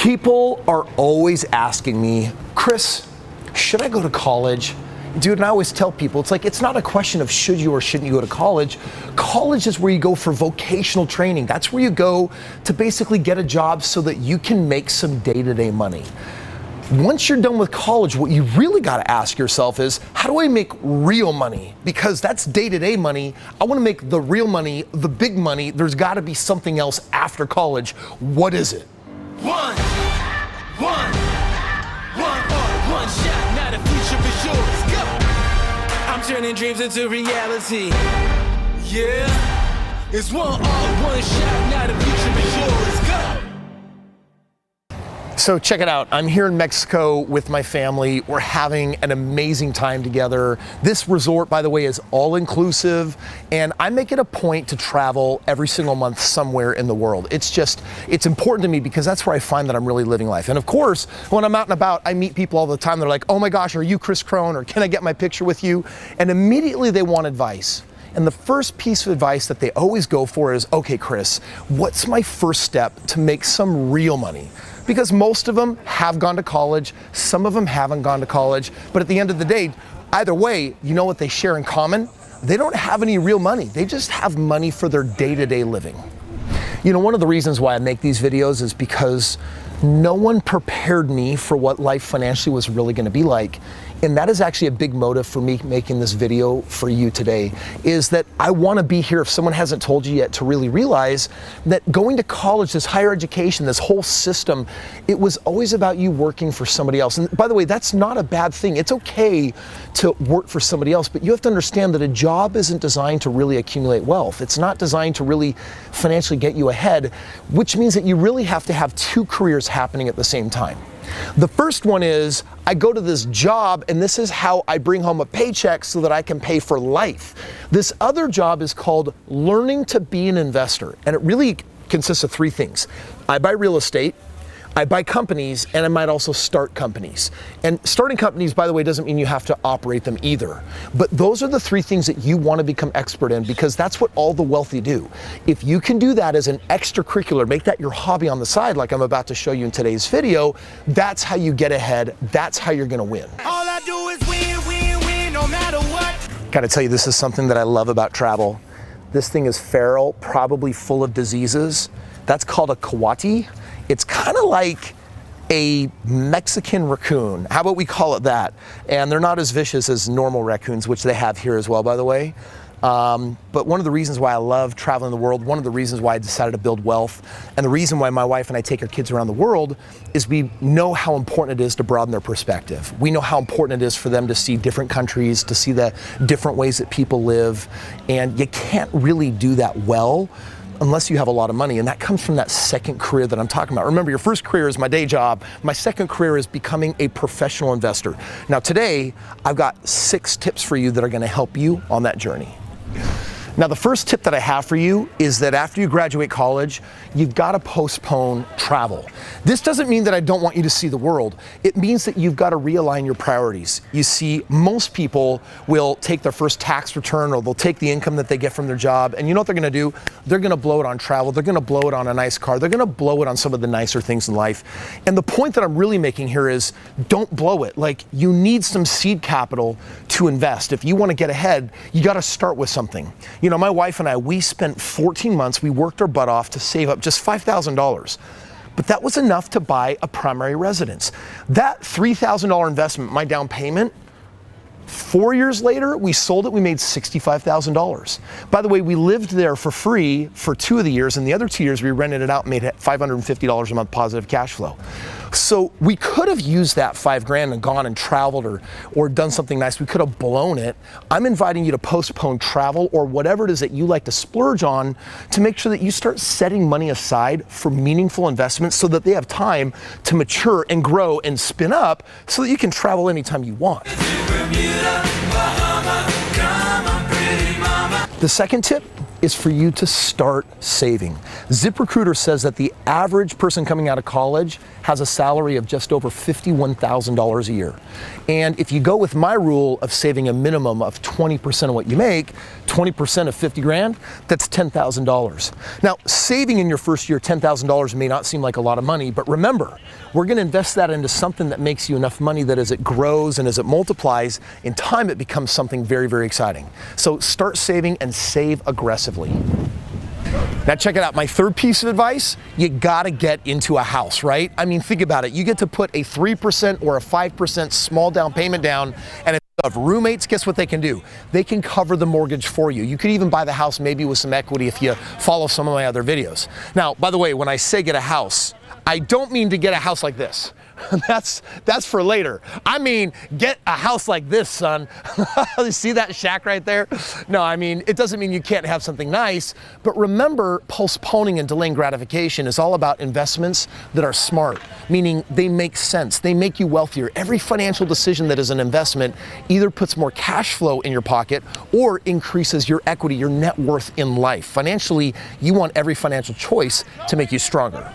People are always asking me, Kris, should I go to college? Dude, and I always tell people, it's not a question of should you or shouldn't you go to college. College is where you go for vocational training. That's where you go to basically get a job so that you can make some day-to-day money. Once you're done with college, what you really got to ask yourself is, how do I make real money? Because that's day-to-day money. I want to make the real money, the big money. There's got to be something else after college. What is it? One shot, now the future is yours. Go! I'm turning dreams into reality. Yeah, it's one shot, now the future is yours. Go! So check it out, I'm here in Mexico with my family. We're having an amazing time together. This resort, by the way, is all inclusive, and I make it a point to travel every single month somewhere in the world. It's important to me because that's where I find that I'm really living life. And of course, when I'm out and about, I meet people all the time. They're like, oh my gosh, are you Kris Krohn? Or can I get my picture with you? And immediately they want advice. And the first piece of advice that they always go for is, okay, Kris, what's my first step to make some real money? Because most of them have gone to college, some of them haven't gone to college, but at the end of the day, either way, you know what they share in common? They don't have any real money. They just have money for their day-to-day living. You know, one of the reasons why I make these videos is because no one prepared me for what life financially was really going to be like. And that is actually a big motive for me making this video for you today, is that I want to be here, if someone hasn't told you yet, to really realize that going to college, this higher education, this whole system, it was always about you working for somebody else. And by the way, that's not a bad thing. It's okay to work for somebody else, but you have to understand that a job isn't designed to really accumulate wealth. It's not designed to really financially get you ahead, which means that you really have to have two careers happening at the same time. The first one is, I go to this job and this is how I bring home a paycheck so that I can pay for life. This other job is called learning to be an investor. And it really consists of three things. I buy real estate, I buy companies, and I might also start companies. And starting companies, by the way, doesn't mean you have to operate them either. But those are the three things that you want to become expert in, because that's what all the wealthy do. If you can do that as an extracurricular, make that your hobby on the side, like I'm about to show you in today's video, that's how you get ahead. That's how you're going to win. All I do is win, no matter what. Gotta tell you, this is something that I love about travel. This thing is feral, probably full of diseases. That's called a coati. It's kind of like a Mexican raccoon. How about we call it that? And they're not as vicious as normal raccoons, which they have here as well, by the way. But one of the reasons why I love traveling the world, one of the reasons why I decided to build wealth, and the reason why my wife and I take our kids around the world is we know how important it is to broaden their perspective. We know how important it is for them to see different countries, to see the different ways that people live. And you can't really do that well unless you have a lot of money, and that comes from that second career that I'm talking about. Remember, your first career is my day job. My second career is becoming a professional investor. Now today, I've got 6 tips for you that are gonna help you on that journey. Now, the first tip that I have for you is that after you graduate college, you've got to postpone travel. This doesn't mean that I don't want you to see the world. It means that you've got to realign your priorities. You see, most people will take their first tax return, or they'll take the income that they get from their job, and you know what they're going to do? They're going to blow it on travel. They're going to blow it on a nice car. They're going to blow it on some of the nicer things in life. And the point that I'm really making here is, don't blow it. Like, you need some seed capital to invest. If you want to get ahead, you got to start with something. You know, my wife and I, we spent 14 months, we worked our butt off to save up just $5,000. But that was enough to buy a primary residence. That $3,000 investment, my down payment, 4 years later, we sold it, we made $65,000. By the way, we lived there for free for 2 of the years, and the other 2 years we rented it out and made $550 a month positive cash flow. So we could have used that $5,000 and gone and traveled or done something nice. We could have blown it. I'm inviting you to postpone travel or whatever it is that you like to splurge on, to make sure that you start setting money aside for meaningful investments so that they have time to mature and grow and spin up so that you can travel anytime you want. The second tip is for you to start saving. ZipRecruiter says that the average person coming out of college has a salary of just over $51,000 a year. And if you go with my rule of saving a minimum of 20% of what you make, 20% of 50 grand, that's $10,000. Now, saving in your first year $10,000 may not seem like a lot of money, but remember, we're gonna invest that into something that makes you enough money that as it grows and as it multiplies, in time it becomes something very, very exciting. So start saving and save aggressively. Now check it out, my third piece of advice, you gotta get into a house, right? I mean, think about it. You get to put a 3% or a 5% small down payment down, and if you have roommates, guess what they can do? They can cover the mortgage for you. You could even buy the house maybe with some equity if you follow some of my other videos. Now, by the way, when I say get a house, I don't mean to get a house like this. That's for later. I mean, get a house like this, son. You see that shack right there? No, I mean, it doesn't mean you can't have something nice, but remember, postponing and delaying gratification is all about investments that are smart, meaning they make sense, they make you wealthier. Every financial decision that is an investment either puts more cash flow in your pocket or increases your equity, your net worth in life. Financially, you want every financial choice to make you stronger.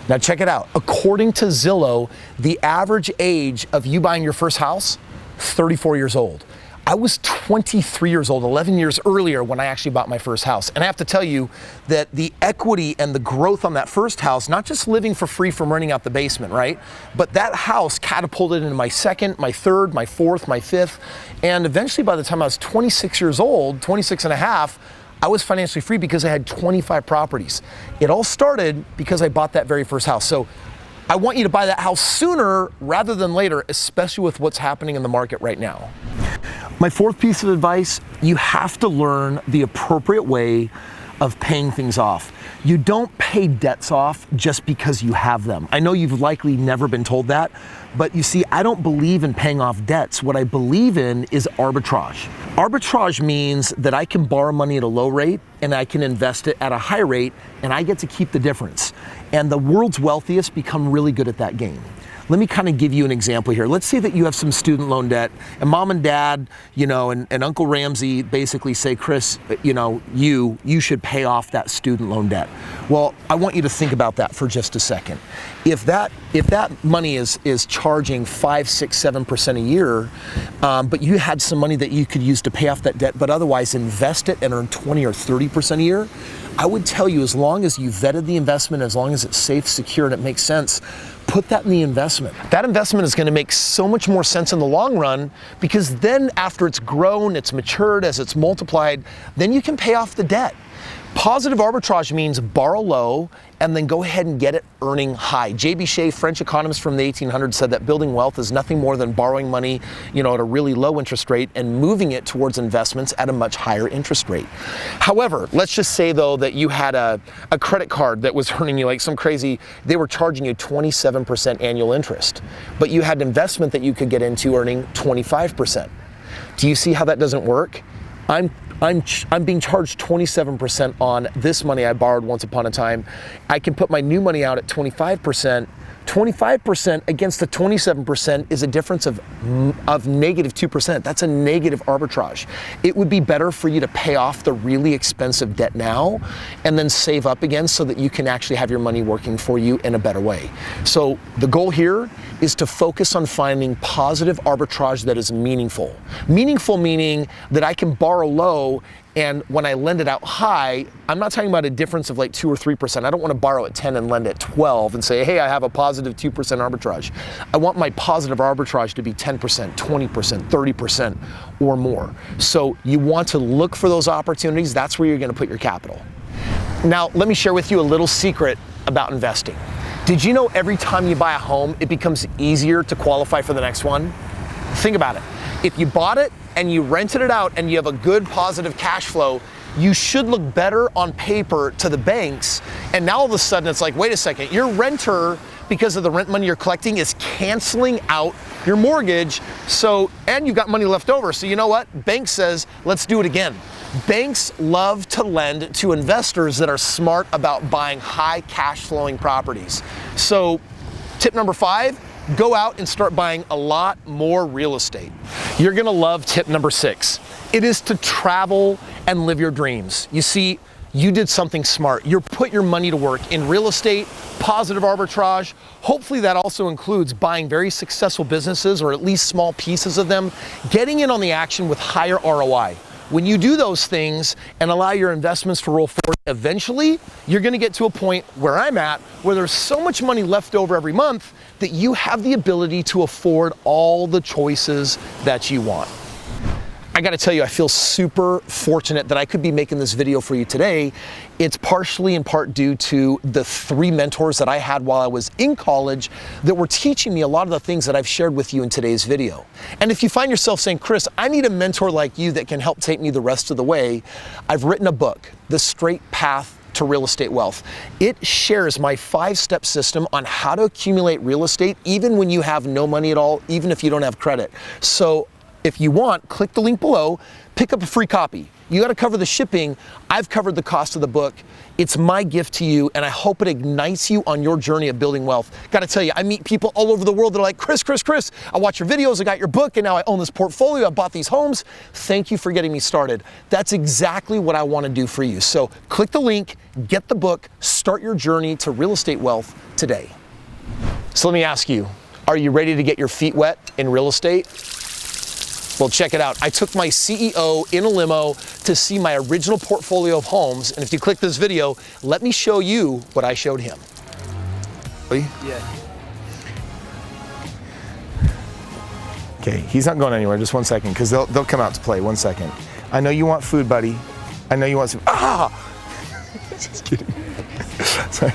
Now check it out. According to Zillow, the average age of you buying your first house, 34 years old. I was 23 years old, 11 years earlier when I actually bought my first house. And I have to tell you that the equity and the growth on that first house, not just living for free from renting out the basement, right? But that house catapulted into my second, my third, my fourth, my fifth. And eventually by the time I was 26 years old, 26 and a half, I was financially free because I had 25 properties. It all started because I bought that very first house. So I want you to buy that house sooner rather than later, especially with what's happening in the market right now. My fourth piece of advice, you have to learn the appropriate way of paying things off. You don't pay debts off just because you have them. I know you've likely never been told that, but you see, I don't believe in paying off debts. What I believe in is arbitrage. Arbitrage means that I can borrow money at a low rate and I can invest it at a high rate and I get to keep the difference. And the world's wealthiest become really good at that game. Let me kind of give you an example here. Let's say that you have some student loan debt and mom and dad, and Uncle Ramsey basically say, Kris, you should pay off that student loan debt. Well, I want you to think about that for just a second. If that money is charging 5, 6, 7% a year, but you had some money that you could use to pay off that debt, but otherwise invest it and earn 20 or 30% a year, I would tell you, as long as you vetted the investment, as long as it's safe, secure, and it makes sense, put that in the investment. That investment is going to make so much more sense in the long run, because then after it's grown, it's matured, as it's multiplied, then you can pay off the debt. Positive arbitrage means borrow low and then go ahead and get it earning high. J.B. Shea, French economist from the 1800s, said that building wealth is nothing more than borrowing money, at a really low interest rate and moving it towards investments at a much higher interest rate. However, let's just say though that you had a credit card that was earning you like some crazy, they were charging you 27% annual interest, but you had an investment that you could get into earning 25%. Do you see how that doesn't work? I'm being charged 27% on this money I borrowed once upon a time. I can put my new money out at 25%. 25% against the 27% is a difference of negative 2%. That's a negative arbitrage. It would be better for you to pay off the really expensive debt now and then save up again so that you can actually have your money working for you in a better way. So the goal here is to focus on finding positive arbitrage that is meaningful. Meaningful meaning that I can borrow low, and when I lend it out high, I'm not talking about a difference of like 2 or 3%. I don't want to borrow at 10 and lend at 12 and say, hey, I have a positive 2% arbitrage. I want my positive arbitrage to be 10%, 20%, 30% or more. So you want to look for those opportunities. That's where you're going to put your capital. Now, let me share with you a little secret about investing. Did you know every time you buy a home, it becomes easier to qualify for the next one? Think about it. If you bought it and you rented it out and you have a good positive cash flow, you should look better on paper to the banks. And now all of a sudden it's like, wait a second, your renter, because of the rent money you're collecting, is canceling out your mortgage. And you've got money left over. So you know what? Bank says, let's do it again. Banks love to lend to investors that are smart about buying high cash flowing properties. So tip number 5, go out and start buying a lot more real estate. You're gonna love tip number 6. It is to travel and live your dreams. You see, you did something smart. You put your money to work in real estate, positive arbitrage. Hopefully that also includes buying very successful businesses, or at least small pieces of them, getting in on the action with higher ROI. When you do those things and allow your investments to roll forward, eventually you're gonna get to a point where I'm at, where there's so much money left over every month that you have the ability to afford all the choices that you want. I gotta tell you, I feel super fortunate that I could be making this video for you today. It's partially in part due to the 3 mentors that I had while I was in college that were teaching me a lot of the things that I've shared with you in today's video. And if you find yourself saying, Kris, I need a mentor like you that can help take me the rest of the way, I've written a book, The Strait Path to Real Estate Wealth. It shares my 5-step system on how to accumulate real estate even when you have no money at all, even if you don't have credit. So if you want, click the link below, pick up a free copy. You gotta cover the shipping. I've covered the cost of the book. It's my gift to you, and I hope it ignites you on your journey of building wealth. Gotta tell you, I meet people all over the world that are like, Kris, I watch your videos, I got your book, and now I own this portfolio, I bought these homes. Thank you for getting me started. That's exactly what I wanna do for you. So click the link, get the book, start your journey to real estate wealth today. So let me ask you, are you ready to get your feet wet in real estate? Well, check it out. I took my CEO in a limo to see my original portfolio of homes, and if you click this video, let me show you what I showed him. Yeah. Okay, he's not going anywhere. Just 1 second, because they'll come out to play. 1 second. I know you want food, buddy. I know you want some. Ah! Just kidding. Sorry.